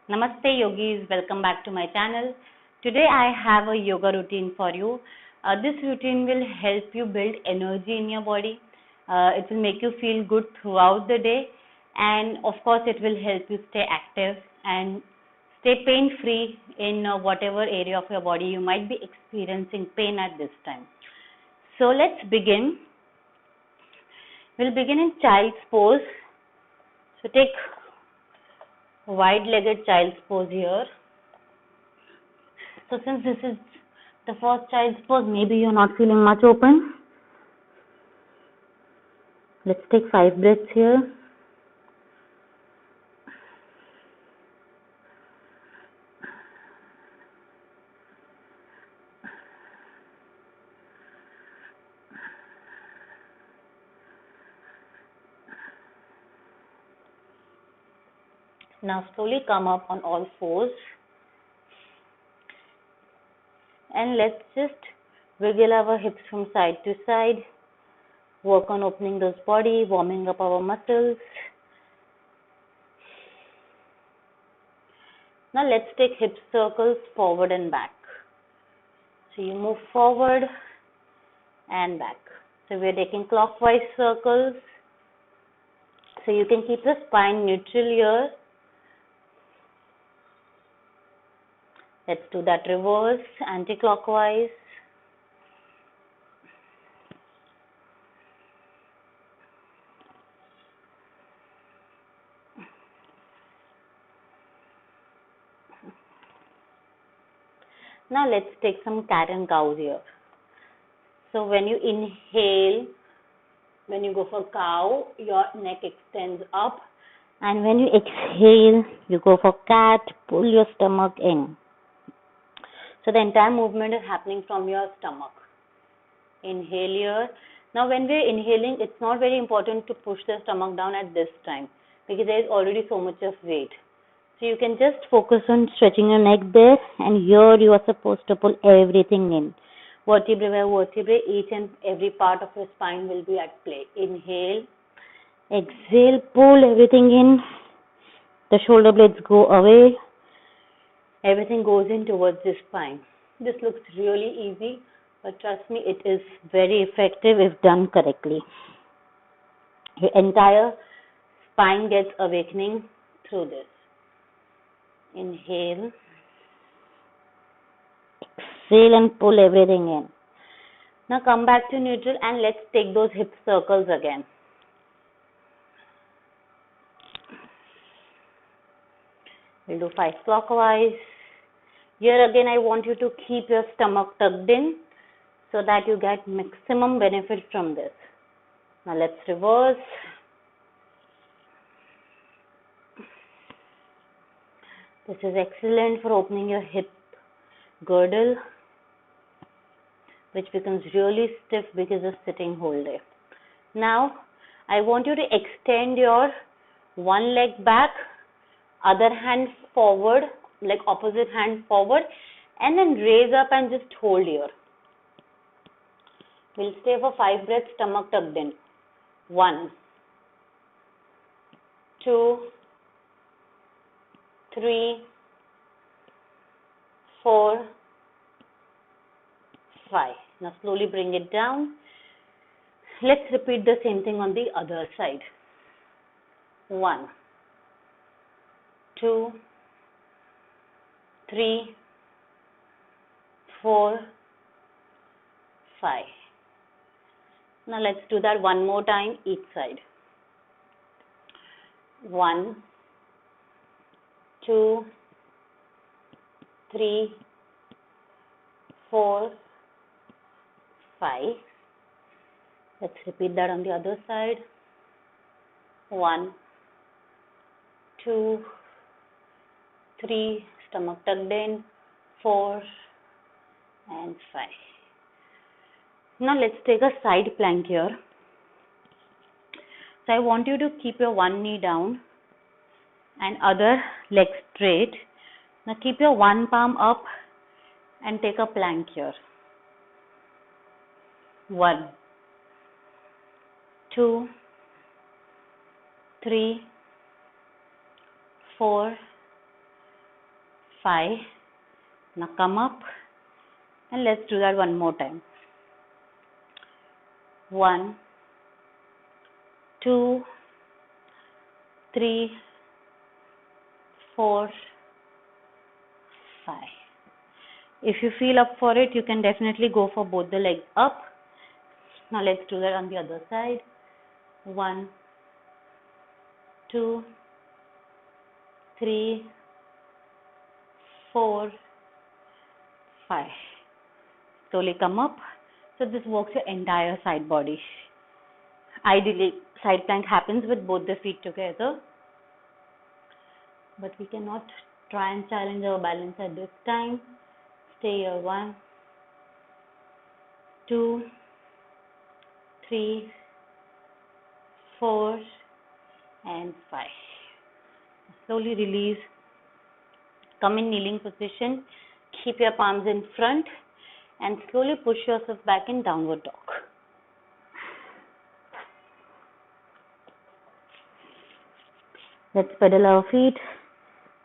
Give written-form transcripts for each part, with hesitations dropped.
Namaste yogis, welcome back to my channel. Today I have a yoga routine for you. This routine will help you build energy in your body. It will make you feel good throughout the day, and of course it will help you stay active and stay pain free in whatever area of your body you might be experiencing pain at this time. So let's begin. We'll begin in child's pose. So take wide-legged child's pose here. So since this is the first child's pose, maybe you're not feeling much open. Let's take 5 breaths here. Now slowly come up on all fours. And let's just wiggle our hips from side to side. Work on opening those body, warming up our muscles. Now let's take hip circles forward and back. So you move forward and back. So we're taking clockwise circles. So you can keep the spine neutral here. Let's do that reverse, anti-clockwise. Now let's take some cat and cows here. So when you inhale, when you go for cow, your neck extends up. And when you exhale, you go for cat, pull your stomach in. So the entire movement is happening from your stomach. Inhale here. Now when we're inhaling, it's not very important to push the stomach down at this time because there is already so much of weight. So you can just focus on stretching your neck there, and here you are supposed to pull everything in. Vertebrae by vertebrae, each and every part of your spine will be at play. Inhale, exhale, pull everything in. The shoulder blades go away. Everything goes in towards the spine. This looks really easy, but trust me, it is very effective if done correctly. Your entire spine gets awakening through this. Inhale, exhale and pull everything in. Now come back to neutral and let's take those hip circles again. We'll do 5 clockwise. Here again I want you to keep your stomach tucked in so that you get maximum benefit from this. Now let's reverse. This is excellent for opening your hip girdle, which becomes really stiff because of sitting whole day. Now I want you to extend your one leg back, other hand forward, like opposite hand forward, and then raise up and just hold here. We'll stay for 5 breaths, stomach tucked in. 1, 2, 3, 4, 5. Now slowly bring it down. Let's repeat the same thing on the other side. 1, 2, 3, 4, 5. Now let's do that one more time each side. 1, 2, 3, 4, 5. Let's repeat that on the other side. 1, 2, 3, stomach tucked in, 4 and 5. Now let's take a side plank here. So I want you to keep your one knee down and other leg straight. Now keep your one palm up and take a plank here. 1, 2, 3, 4, 5. Now come up and let's do that one more time. 1, 2, 3, 4, 5. If you feel up for it, you can definitely go for both the legs up. Now let's do that on the other side. 1, 2, 3, 4, 5. Slowly come up. So this works your entire side body. Ideally, side plank happens with both the feet together. But we cannot try and challenge our balance at this time. Stay here. 1, 2, 3, 4, and 5. Slowly release. Come in kneeling position. Keep your palms in front and slowly push yourself back in downward dog. Let's pedal our feet.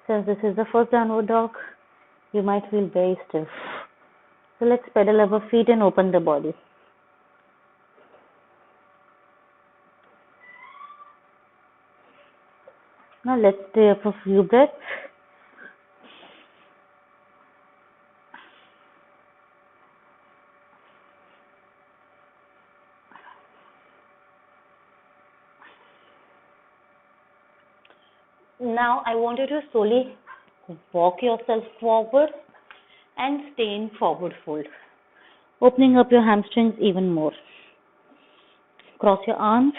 Since this is the first downward dog, you might feel very stiff. So let's pedal our feet and open the body. Now let's stay here for a few breaths. Now I want you to slowly walk yourself forward and stay in forward fold, opening up your hamstrings even more. Cross your arms.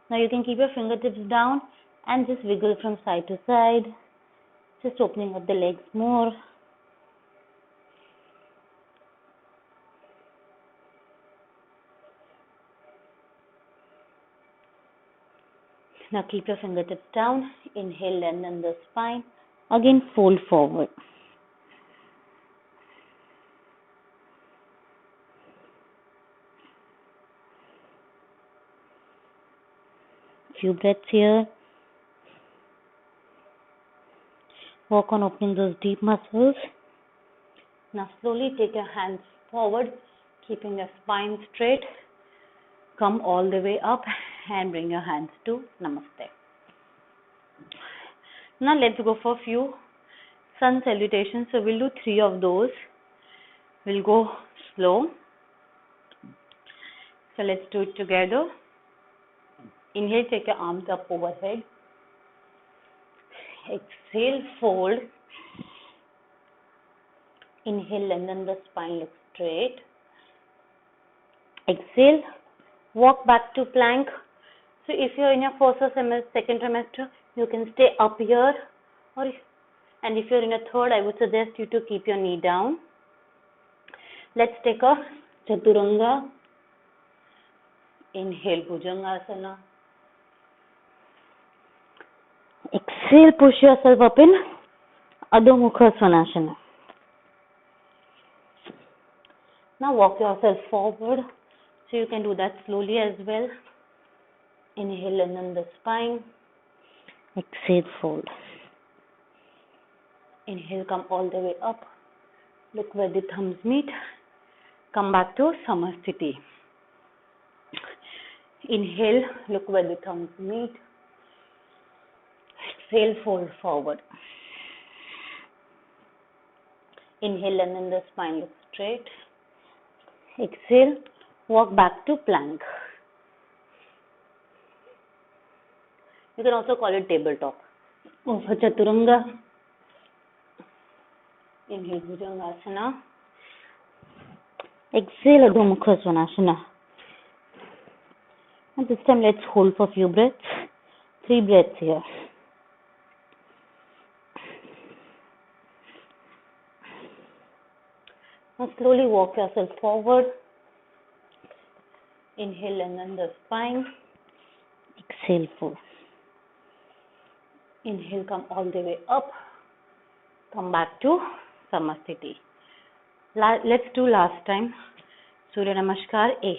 Now you can keep your fingertips down and just wiggle from side to side, just opening up the legs more. Now keep your fingertips down. Inhale, lengthen the spine. Again, fold forward. Few breaths here. Work on opening those deep muscles. Now slowly take your hands forward, keeping your spine straight. Come all the way up and bring your hands to Namaste. Now let's go for a few sun salutations. So we'll do 3 of those. We'll go slow. So let's do it together. Inhale, take your arms up overhead. Exhale, fold. Inhale, lengthen the spine, look straight. Exhale, walk back to plank. So if you're in your first or second trimester, you can stay up here. And if you're in a third, I would suggest you to keep your knee down. Let's take a Chaturanga. Inhale, Bhujangasana. Exhale, push yourself up in Adho Mukha Svanasana. Now walk yourself forward. So you can do that slowly as well. Inhale, lengthen the spine. Exhale, fold. Inhale, come all the way up. Look where the thumbs meet. Come back to Samasthiti. Inhale, look where the thumbs meet. Exhale, fold forward. Inhale, lengthen the spine, look straight. Exhale, walk back to plank. You can also call it tabletop. Over Chaturanga. Inhale, Bhujangasana. Exhale, Adho Mukha Svanasana. And this time let's hold for a few breaths. 3 breaths here. Now slowly walk yourself forward. Inhale, lengthen the spine. Exhale, fold. Inhale, come all the way up. Come back to Samasthiti. Let's do last time. Surya Namaskar A.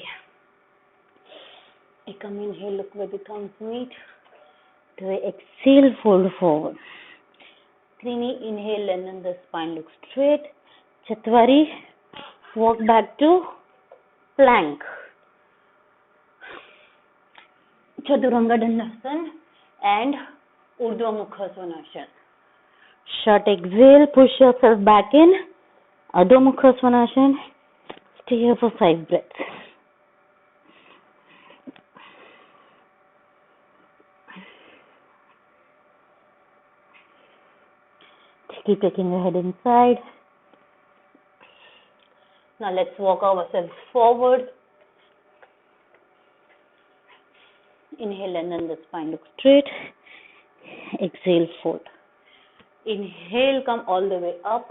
I come in here, look where the thumbs meet. Do I exhale, fold forward. Trini, inhale, lengthen the spine, look straight. Chatwari, walk back to plank. Chaturanga Dandasana and Urdhva Mukha Svanasana. Short exhale, push yourself back in. Adho Mukha Svanasana. Stay here for 5 breaths. Keep taking your head inside. Now let's walk ourselves forward. Inhale, lengthen the spine, look straight. Exhale, fold. Inhale, come all the way up.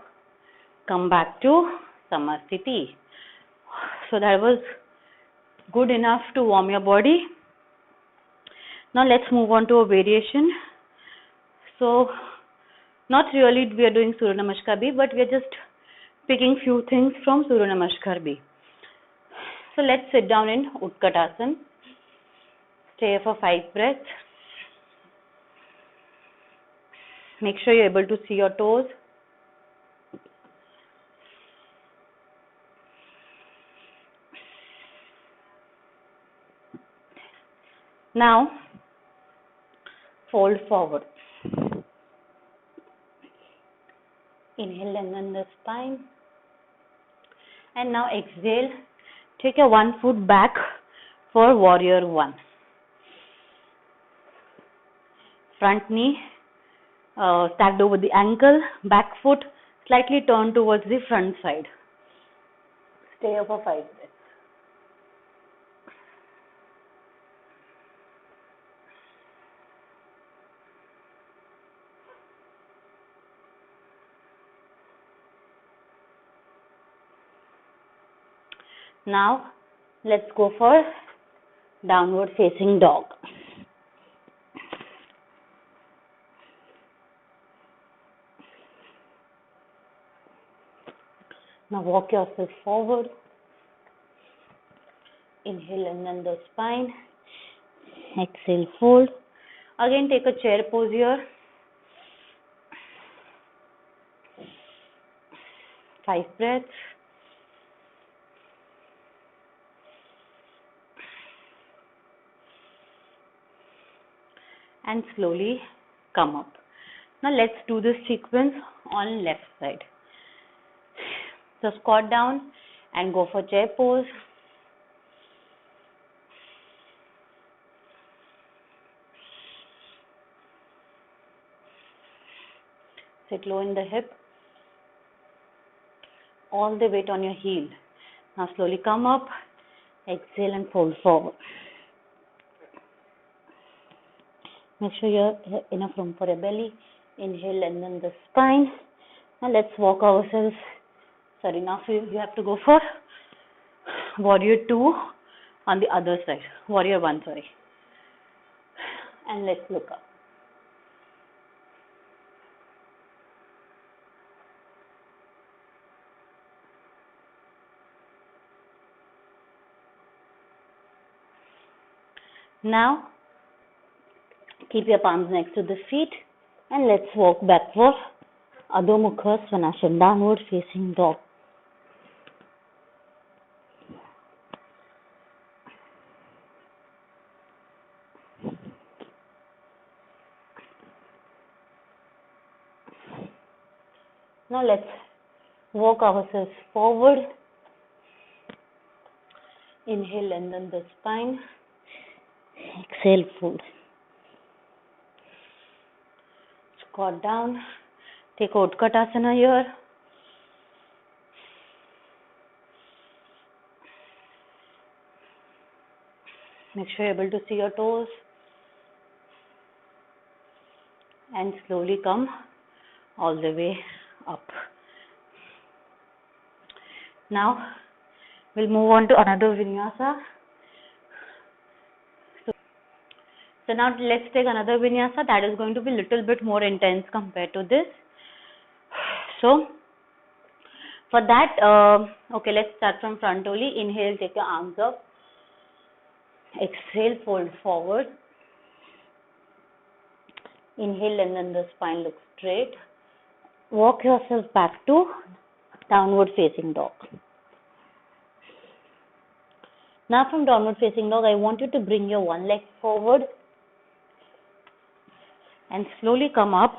Come back to Samasthiti. So that was good enough to warm your body. Now let's move on to a variation. So not really we are doing Surya Namaskar B, but we are just picking few things from Surya Namaskar B. So let's sit down in Utkatasana. Stay for 5 breaths. Make sure you're able to see your toes. Now, fold forward. Inhale, lengthen the spine. And now exhale. Take your one foot back for warrior one. Front knee stacked over the ankle, back foot slightly turned towards the front side. Stay here for 5 breaths. Now let's go for downward facing dog. Now walk yourself forward. Inhale, lengthen the spine. Exhale, fold. Again take a chair pose here. 5 breaths. And slowly come up. Now let's do this sequence on left side. So squat down and go for chair pose. Sit low in the hip. All the weight on your heel. Now slowly come up. Exhale and fold forward. Make sure you have enough room for your belly. Inhale, lengthen the spine. Now let's walk ourselves. Sorry, now you have to go for warrior 2 on the other side. Warrior 1, sorry. And let's look up. Now keep your palms next to the feet and let's walk back for Adho Mukha Svanasana, downward facing dog. Now let's walk ourselves forward. Inhale, lengthen the spine. Exhale, fold. Squat down. Take Utkatasana here. Make sure you're able to see your toes. And slowly come all the way up. Now we'll move on to another vinyasa. So now let's take another vinyasa that is going to be a little bit more intense compared to this. So For that, okay, let's start from front only. Inhale, take your arms up. Exhale, fold forward. Inhale, lengthen the spine, look straight. Walk yourself back to downward facing dog. Now from downward facing dog, I want you to bring your one leg forward and slowly come up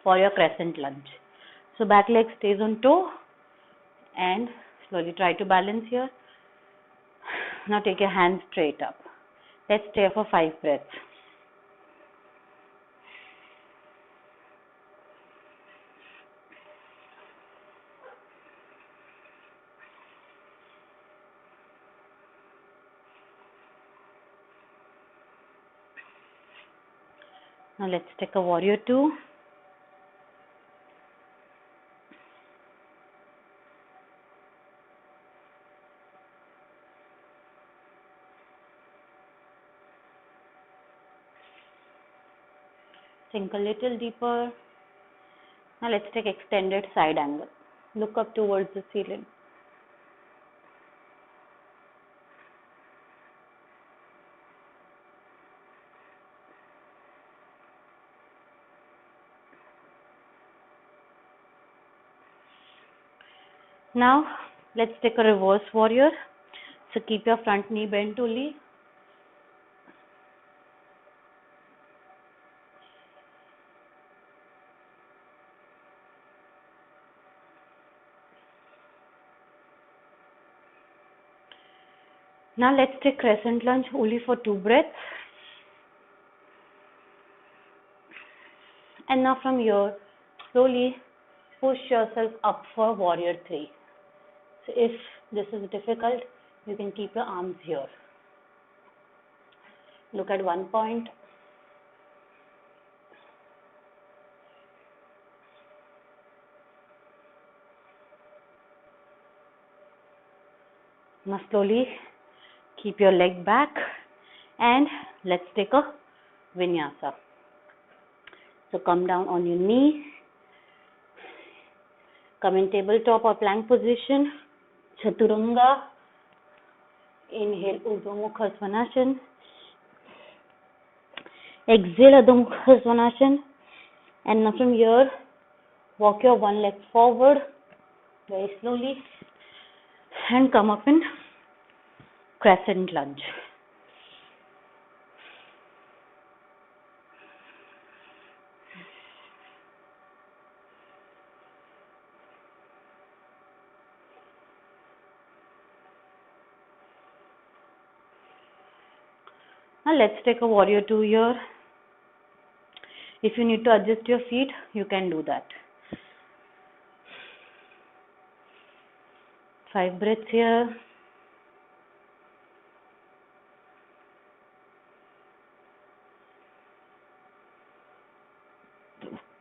for your crescent lunge. So back leg stays on toe and slowly try to balance here. Now take your hands straight up. Let's stay for 5 breaths. Now let's take a warrior 2. Sink a little deeper. Now let's take extended side angle. Look up towards the ceiling. Now let's take a reverse warrior. So keep your front knee bent only. Now let's take crescent lunge only for 2 breaths. And now from here, slowly push yourself up for warrior 3. So if this is difficult, you can keep your arms here. Look at one point. Now slowly keep your leg back and let's take a vinyasa. So come down on your knees. Come in tabletop or plank position. Chaturanga. Inhale, Urdhva Mukha Svanasana. Exhale, Adho Mukha Svanasana. And now from here, walk your one leg forward very slowly and come up in crescent lunge. Now let's take a warrior 2 here. If you need to adjust your feet, you can do that. 5 breaths here.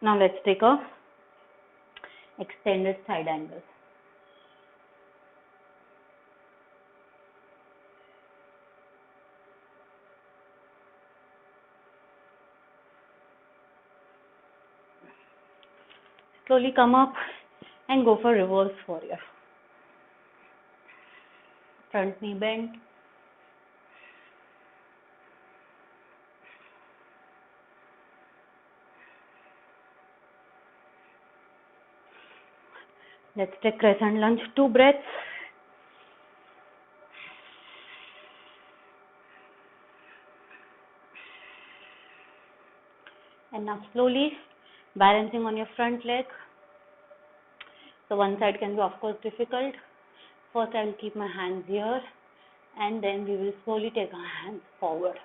Now let's take a extended side angle. Slowly come up and go for reverse warrior. Front knee bent. Let's take crescent lunge, 2 breaths. And now slowly balancing on your front leg. So one side can be of course difficult. First I will keep my hands here and then we will slowly take our hands forward.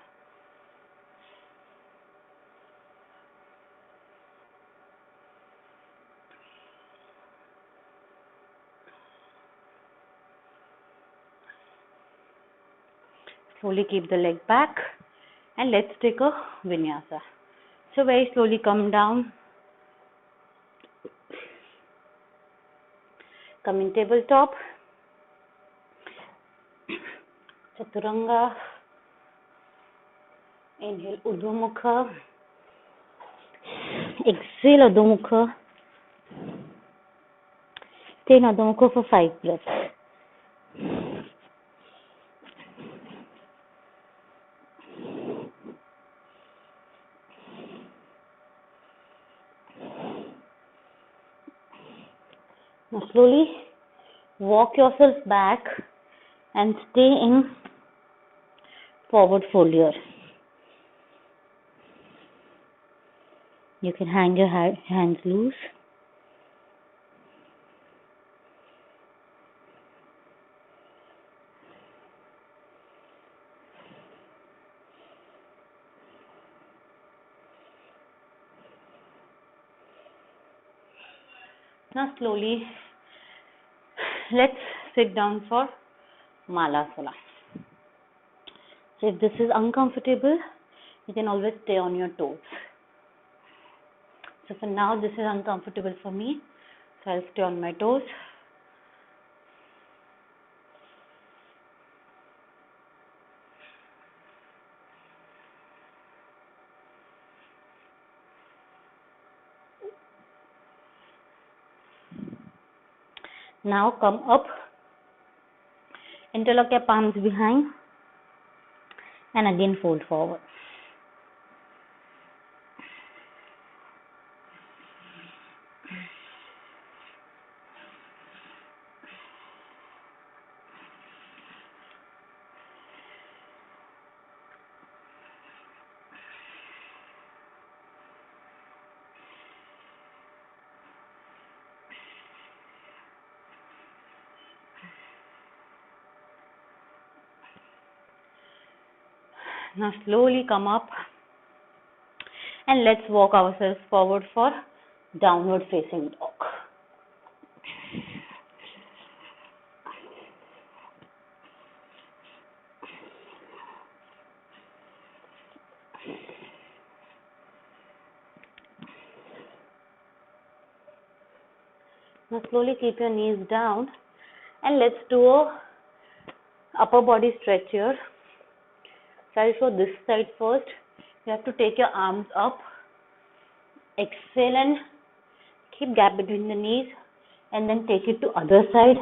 Slowly keep the leg back and let's take a vinyasa. So very slowly come down. Come in tabletop. Chaturanga. Inhale, Urdhva Mukha. Exhale, Adho Mukha. Stay in Adho Mukha for 5 breaths. Now slowly walk yourself back and stay in forward fold here. You can hang your hands loose. Now slowly let's sit down for Malasana. So if this is uncomfortable, you can always stay on your toes. So for now this is uncomfortable for me, so I'll stay on my toes. Now come up, interlock your palms behind and again fold forward. Now slowly come up and let's walk ourselves forward for downward facing dog. Now slowly keep your knees down and let's do a upper body stretch here. So I'll show this side first. You have to take your arms up, exhale and keep gap between the knees and then take it to other side,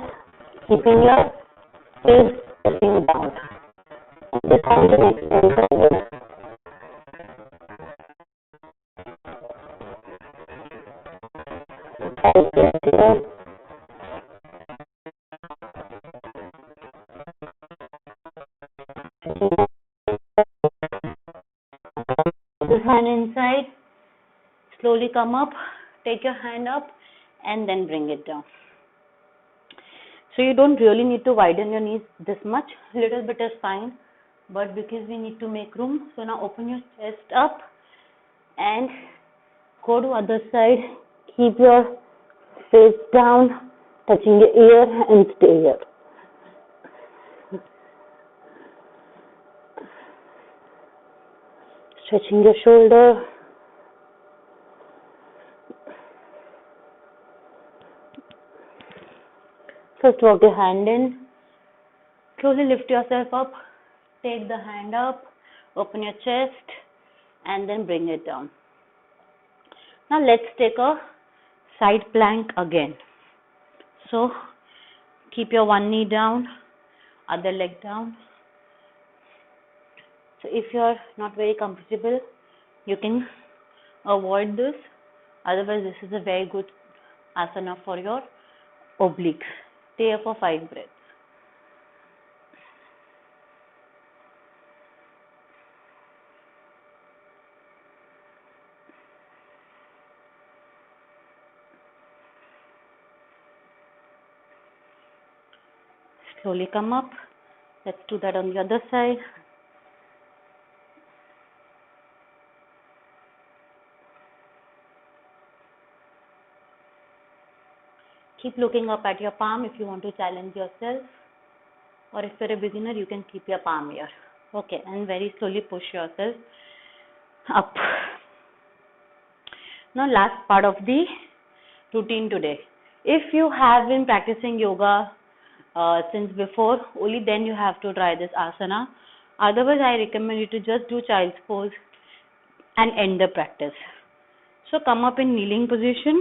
keeping your face looking down. This time to extend forward. This hand inside, slowly come up, take your hand up and then bring it down. So you don't really need to widen your knees this much, little bit is fine, but because we need to make room, so now open your chest up and go to other side, keep your face down, touching your ear and stay here. Stretching your shoulder. First walk your hand in, slowly lift yourself up, take the hand up, open your chest and then bring it down. Now let's take a side plank again. So keep your one knee down, other leg down. So if you are not very comfortable, you can avoid this. Otherwise, this is a very good asana for your obliques. Stay here for 5 breaths. Slowly come up. Let's do that on the other side. Keep looking up at your palm if you want to challenge yourself. Or if you're a beginner, you can keep your palm here. Okay, and very slowly push yourself up. Now last part of the routine today. If you have been practicing yoga since before, only then you have to try this asana. Otherwise, I recommend you to just do child's pose and end the practice. So come up in kneeling position.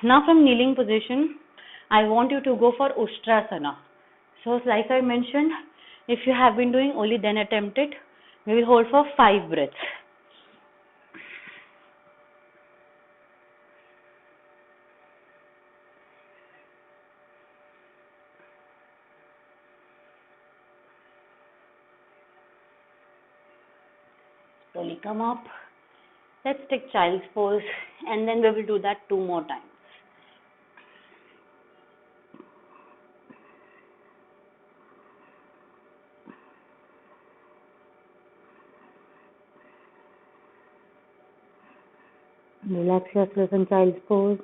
Now from kneeling position, I want you to go for Ustrasana. So like I mentioned, if you have been doing only then attempt it. We will hold for 5 breaths. Slowly come up. Let's take child's pose and then we will do that 2 more times. Relax yourself in child's pose.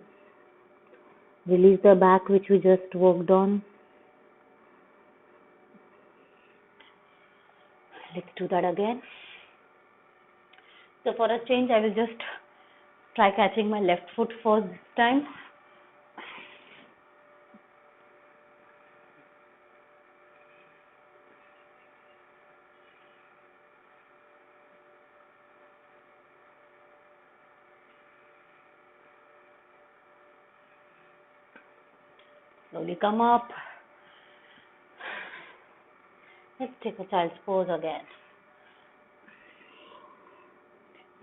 Release the back which we just worked on. Let's do that again. So for a change, I will just try catching my left foot first this time. Slowly come up. Let's take a child's pose again.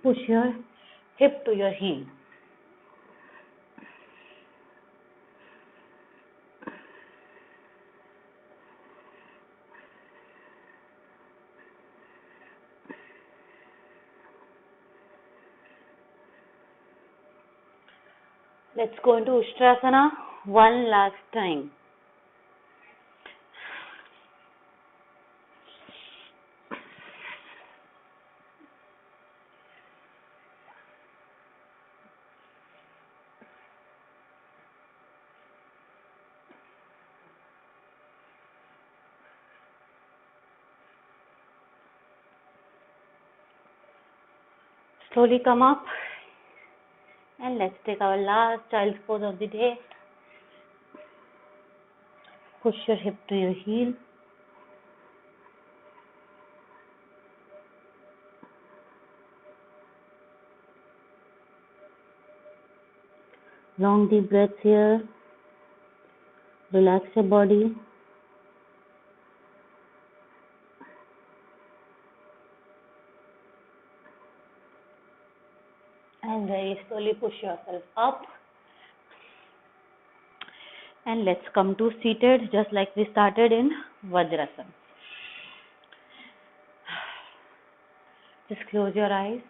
Push your hip to your heel. Let's go into Ustrasana one last time. Slowly come up and let's take our last child's pose of the day. Push your hip to your heel. Long deep breaths here. Relax your body. And very slowly push yourself up. And let's come to seated just like we started in Vajrasana. Just close your eyes.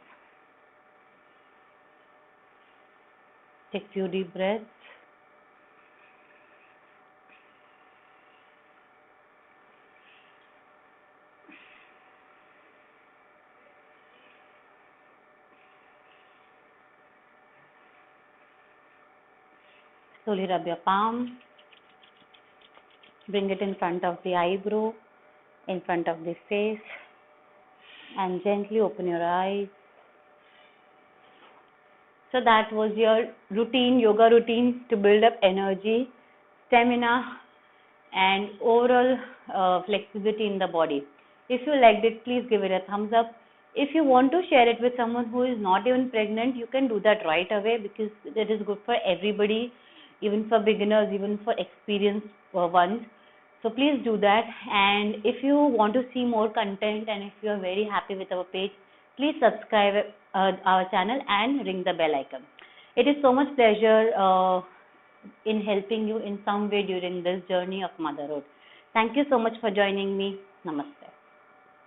Take few deep breaths. Slowly rub your palm. Bring it in front of the eyebrow, in front of the face, and gently open your eyes. So that was your routine, yoga routine to build up energy, stamina, and overall flexibility in the body. If you liked it, please give it a thumbs up. If you want to share it with someone who is not even pregnant, you can do that right away because it is good for everybody, even for beginners, even for experienced ones. So please do that. And if you want to see more content and if you are very happy with our page, please subscribe our channel and ring the bell icon. It is so much pleasure in helping you in some way during this journey of motherhood. Thank you so much for joining me. Namaste.